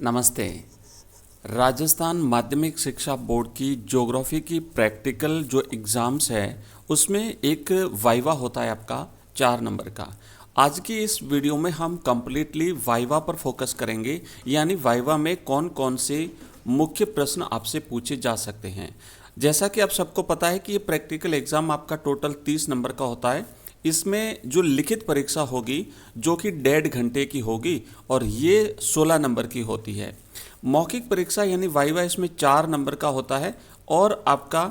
नमस्ते। राजस्थान माध्यमिक शिक्षा बोर्ड की ज्योग्राफी की प्रैक्टिकल जो एग्ज़ाम्स है उसमें एक वाइवा होता है आपका 4 नंबर का। आज की इस वीडियो में हम कम्प्लीटली वाइवा पर फोकस करेंगे, यानी वाइवा में कौन कौन से मुख्य प्रश्न आपसे पूछे जा सकते हैं। जैसा कि आप सबको पता है कि ये प्रैक्टिकल एग्ज़ाम आपका टोटल 30 नंबर का होता है। इसमें जो लिखित परीक्षा होगी जो कि 1.5 घंटे की होगी और ये 16 नंबर की होती है। मौखिक परीक्षा यानी वाइवा इसमें 4 नंबर का होता है और आपका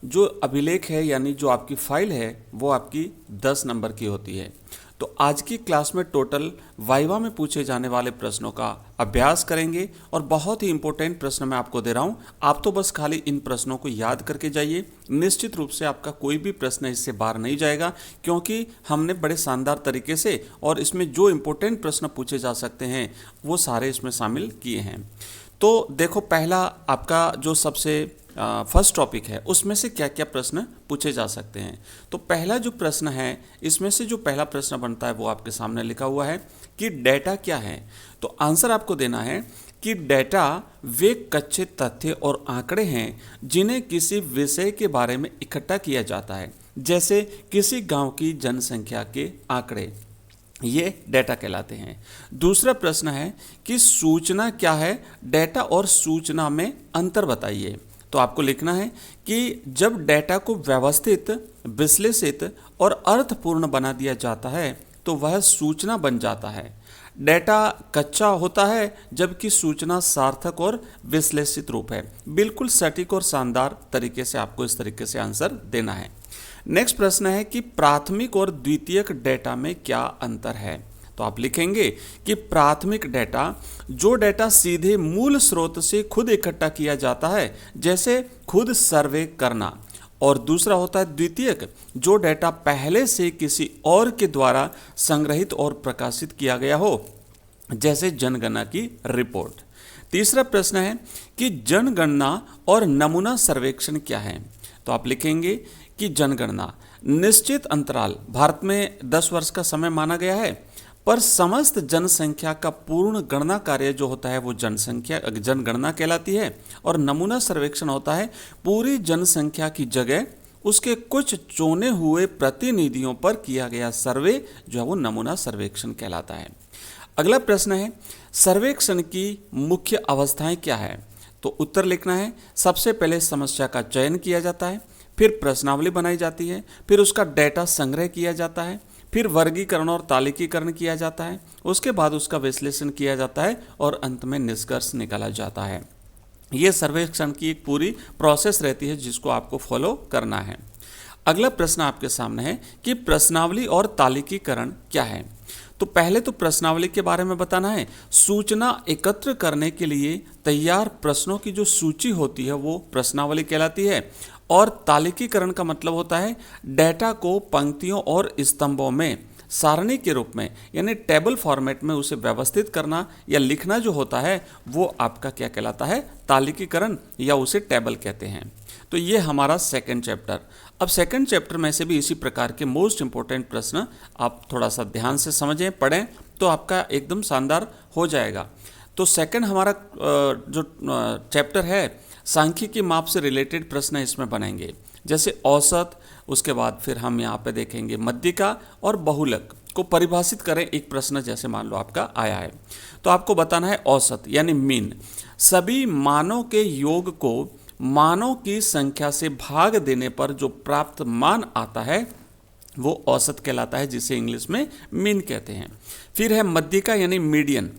जो अभिलेख है यानी जो आपकी फाइल है वो आपकी 10 नंबर की होती है। तो आज की क्लास में टोटल वाइवा में पूछे जाने वाले प्रश्नों का अभ्यास करेंगे और बहुत ही इंपॉर्टेंट प्रश्न मैं आपको दे रहा हूं। आप तो बस खाली इन प्रश्नों को याद करके जाइए। निश्चित रूप से आपका कोई भी प्रश्न इससे बाहर नहीं जाएगा, क्योंकि हमने बड़े शानदार तरीके से और इसमें जो इंपॉर्टेंट प्रश्न पूछे जा सकते हैं वो सारे इसमें शामिल किए हैं। तो देखो, पहला आपका जो सबसे फर्स्ट टॉपिक है उसमें से क्या क्या प्रश्न पूछे जा सकते हैं। तो पहला जो प्रश्न है इसमें से जो पहला प्रश्न बनता है वो आपके सामने लिखा हुआ है कि डेटा क्या है। तो आंसर आपको देना है कि डेटा वे कच्चे तथ्य और आंकड़े हैं जिन्हें किसी विषय के बारे में इकट्ठा किया जाता है, जैसे किसी गांव की जनसंख्या के आंकड़े, ये डेटा कहलाते हैं। दूसरा प्रश्न है कि सूचना क्या है, डेटा और सूचना में अंतर बताइए। तो आपको लिखना है कि जब डेटा को व्यवस्थित, विश्लेषित और अर्थपूर्ण बना दिया जाता है तो वह सूचना बन जाता है। डेटा कच्चा होता है जबकि सूचना सार्थक और विश्लेषित रूप है। बिल्कुल सटीक और शानदार तरीके से आपको इस तरीके से आंसर देना है। नेक्स्ट प्रश्न है कि प्राथमिक और द्वितीयक डेटा में क्या अंतर है। तो आप लिखेंगे कि प्राथमिक डेटा जो डेटा सीधे मूल स्रोत से खुद इकट्ठा किया जाता है, जैसे खुद सर्वे करना, और दूसरा होता है द्वितीयक जो डेटा पहले से किसी और के द्वारा संग्रहित और प्रकाशित किया गया हो, जैसे जनगणना की रिपोर्ट। तीसरा प्रश्न है कि जनगणना और नमूना सर्वेक्षण क्या है। तो आप लिखेंगे कि जनगणना निश्चित अंतराल, भारत में 10 वर्ष का समय माना गया है, पर समस्त जनसंख्या का पूर्ण गणना कार्य जो होता है वो जनगणना कहलाती है। और नमूना सर्वेक्षण होता है पूरी जनसंख्या की जगह उसके कुछ चुने हुए प्रतिनिधियों पर किया गया सर्वे जो है वो नमूना सर्वेक्षण कहलाता है। अगला प्रश्न है सर्वेक्षण की मुख्य अवस्थाएं क्या है। तो उत्तर लिखना है, सबसे पहले समस्या का चयन किया जाता है, फिर प्रश्नावली बनाई जाती है, फिर उसका डेटा संग्रह किया जाता है, फिर वर्गीकरण और तालिकीकरण किया जाता है, उसके बाद उसका विश्लेषण किया जाता है और अंत में निष्कर्ष निकाला जाता है। ये सर्वेक्षण की एक पूरी प्रोसेस रहती है जिसको आपको फॉलो करना है। अगला प्रश्न आपके सामने है कि प्रश्नावली और तालिकीकरण क्या है। तो पहले तो प्रश्नावली के बारे में बताना है। सूचना एकत्र करने के लिए तैयार प्रश्नों की जो सूची होती है वो प्रश्नावली कहलाती है। और तालिकीकरण का मतलब होता है डेटा को पंक्तियों और स्तंभों में सारणी के रूप में यानी टेबल फॉर्मेट में उसे व्यवस्थित करना या लिखना जो होता है वो आपका क्या कहलाता है, तालिकीकरण, या उसे टेबल कहते हैं। तो ये हमारा सेकंड चैप्टर। अब सेकंड चैप्टर में से भी इसी प्रकार के मोस्ट इंपॉर्टेंट प्रश्न आप थोड़ा सा ध्यान से समझें, पढ़ें, तो आपका एकदम शानदार हो जाएगा। तो सेकंड हमारा जो चैप्टर है सांख्यिकी माप से रिलेटेड प्रश्न इसमें बनेंगे, जैसे औसत, उसके बाद फिर हम यहाँ पे देखेंगे मध्यिका और बहुलक को परिभाषित करें। एक प्रश्न जैसे मान लो आपका आया है तो आपको बताना है औसत यानी मीन। सभी मानों के योग को मानों की संख्या से भाग देने पर जो प्राप्त मान आता है वो औसत कहलाता है, जिसे इंग्लिश में मीन कहते हैं। फिर है मध्यिका यानी मीडियन।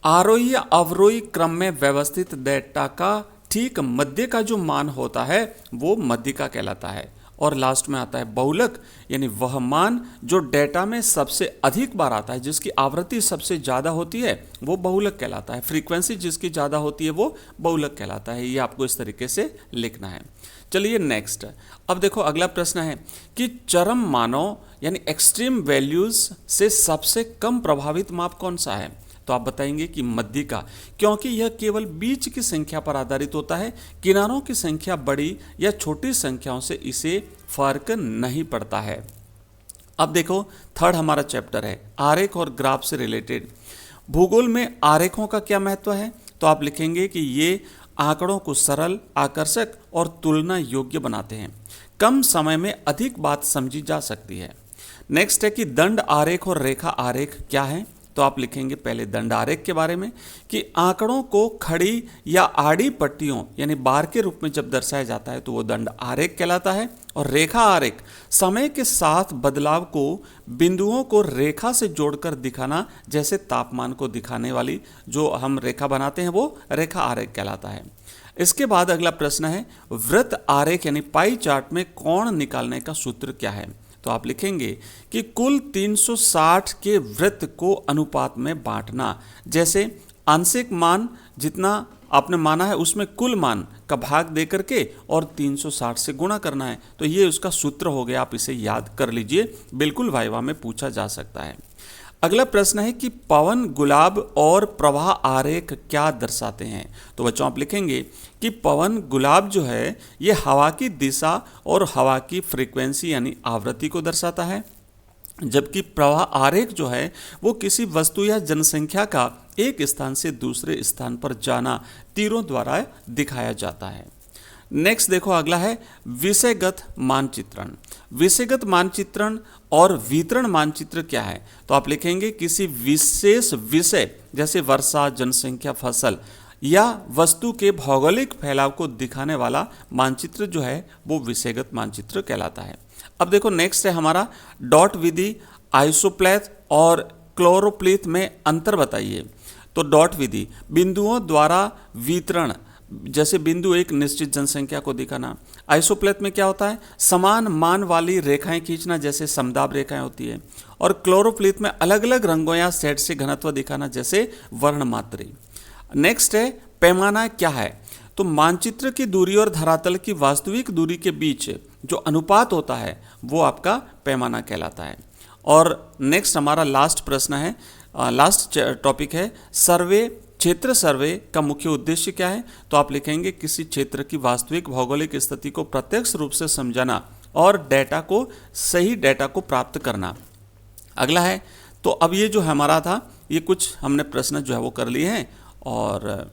आरोही या अवरोही क्रम में व्यवस्थित डेटा का ठीक मध्य का जो मान होता है वो मध्यिका कहलाता है। और लास्ट में आता है बहुलक यानी वह मान जो डेटा में सबसे अधिक बार आता है, जिसकी आवृत्ति सबसे ज़्यादा होती है वो बहुलक कहलाता है। फ्रीक्वेंसी जिसकी ज़्यादा होती है वो बहुलक कहलाता है। ये आपको इस तरीके से लिखना है। चलिए नेक्स्ट, अब देखो अगला प्रश्न है कि चरम मानों यानी एक्सट्रीम वैल्यूज से सबसे कम प्रभावित माप कौन सा है। तो आप बताएंगे कि मध्यिका, क्योंकि यह केवल बीच की संख्या पर आधारित होता है, किनारों की संख्या बड़ी या छोटी संख्याओं से इसे फर्क नहीं पड़ता है। अब देखो थर्ड हमारा चैप्टर है आरेख और ग्राफ से रिलेटेड। भूगोल में आरेखों का क्या महत्व है। तो आप लिखेंगे कि ये आंकड़ों को सरल, आकर्षक और तुलना योग्य बनाते हैं। कम समय में अधिक बात समझी जा सकती है। नेक्स्ट है कि दंड आरेख और रेखा आरेख क्या है। तो आप लिखेंगे पहले दंड आरेख के बारे में कि आंकड़ों को खड़ी या आड़ी पट्टियों यानी बार के रूप में जब दर्शाया जाता है तो वो दंड आरेख कहलाता है। और रेखा आरेख समय के साथ बदलाव को बिंदुओं को रेखा से जोड़कर दिखाना, जैसे तापमान को दिखाने वाली जो हम रेखा बनाते हैं वो रेखा आरेख कहलाता है। इसके बाद अगला प्रश्न है वृत्त आरेख यानी पाई चार्ट में कोण निकालने का सूत्र क्या है। तो आप लिखेंगे कि कुल 360 के वृत्त को अनुपात में बांटना, जैसे आंशिक मान जितना आपने माना है उसमें कुल मान का भाग दे करके और 360 से गुणा करना है। तो ये उसका सूत्र हो गया, आप इसे याद कर लीजिए, बिल्कुल वाइवा में पूछा जा सकता है। अगला प्रश्न है कि पवन, गुलाब और प्रवाह आरेख क्या दर्शाते हैं। तो बच्चों आप लिखेंगे कि पवन, गुलाब जो है ये हवा की दिशा और हवा की फ्रीक्वेंसी यानी आवृत्ति को दर्शाता है, जबकि प्रवाह आरेख जो है वो किसी वस्तु या जनसंख्या का एक स्थान से दूसरे स्थान पर जाना तीरों द्वारा दिखाया जाता है। नेक्स्ट देखो अगला है विषयगत मानचित्रण। विषयगत मानचित्रण और वितरण मानचित्र क्या है। तो आप लिखेंगे किसी विशेष विषय जैसे वर्षा, जनसंख्या, फसल या वस्तु के भौगोलिक फैलाव को दिखाने वाला मानचित्र जो है वो विषयगत मानचित्र कहलाता है। अब देखो नेक्स्ट है हमारा डॉट विधि, आइसोप्लेथ और क्लोरोप्लीथ में अंतर बताइए। तो डॉट विधि बिंदुओं द्वारा वितरण, जैसे बिंदु एक निश्चित जनसंख्या को दिखाना। आइसोप्लेथ में क्या होता है, समान मान वाली रेखाएं खींचना, जैसे समदाब रेखाएं होती है। और क्लोरोप्लीथ में अलग अलग रंगों या सेट से घनत्व दिखाना, जैसे वर्णमात्री। नेक्स्ट है पैमाना क्या है। तो मानचित्र की दूरी और धरातल की वास्तविक दूरी के बीच जो अनुपात होता है वो आपका पैमाना कहलाता है। और नेक्स्ट हमारा लास्ट प्रश्न है, लास्ट टॉपिक है सर्वे। क्षेत्र सर्वे का मुख्य उद्देश्य क्या है। तो आप लिखेंगे किसी क्षेत्र की वास्तविक भौगोलिक स्थिति को प्रत्यक्ष रूप से समझाना और डेटा को, सही डेटा को प्राप्त करना। अगला है, तो अब ये जो हमारा था ये कुछ हमने प्रश्न जो है वो कर लिए हैं। और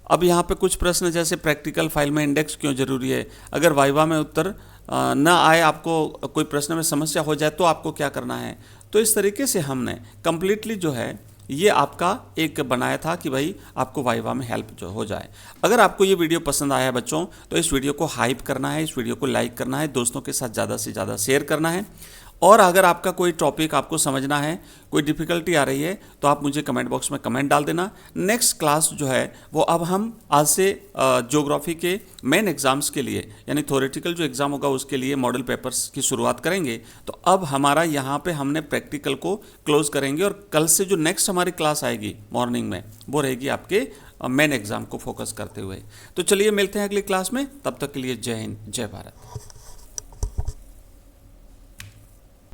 अब यहाँ पे कुछ प्रश्न जैसे प्रैक्टिकल फाइल में इंडेक्स क्यों जरूरी है, अगर वाइवा में उत्तर न आए, आपको कोई प्रश्न में समस्या हो जाए तो आपको क्या करना है। तो इस तरीके से हमने कंप्लीटली जो है ये आपका एक बनाया था कि भाई आपको वाइवा में हेल्प जो हो जाए। अगर आपको ये वीडियो पसंद आया है बच्चों तो इस वीडियो को हाइप करना है, इस वीडियो को लाइक करना है, दोस्तों के साथ ज़्यादा से ज़्यादा शेयर करना है। और अगर आपका कोई टॉपिक आपको समझना है, कोई डिफ़िकल्टी आ रही है तो आप मुझे कमेंट बॉक्स में कमेंट डाल देना। नेक्स्ट क्लास जो है वो अब हम आज से ज्योग्राफी के मेन एग्जाम्स के लिए यानी थ्योरेटिकल जो एग्ज़ाम होगा उसके लिए मॉडल पेपर्स की शुरुआत करेंगे। तो अब हमारा यहाँ पे हमने प्रैक्टिकल को क्लोज करेंगे और कल से जो नेक्स्ट हमारी क्लास आएगी मॉर्निंग में वो रहेगी आपके मेन एग्ज़ाम को फोकस करते हुए। तो चलिए मिलते हैं अगली क्लास में, तब तक के लिए जय हिंद, जय भारत।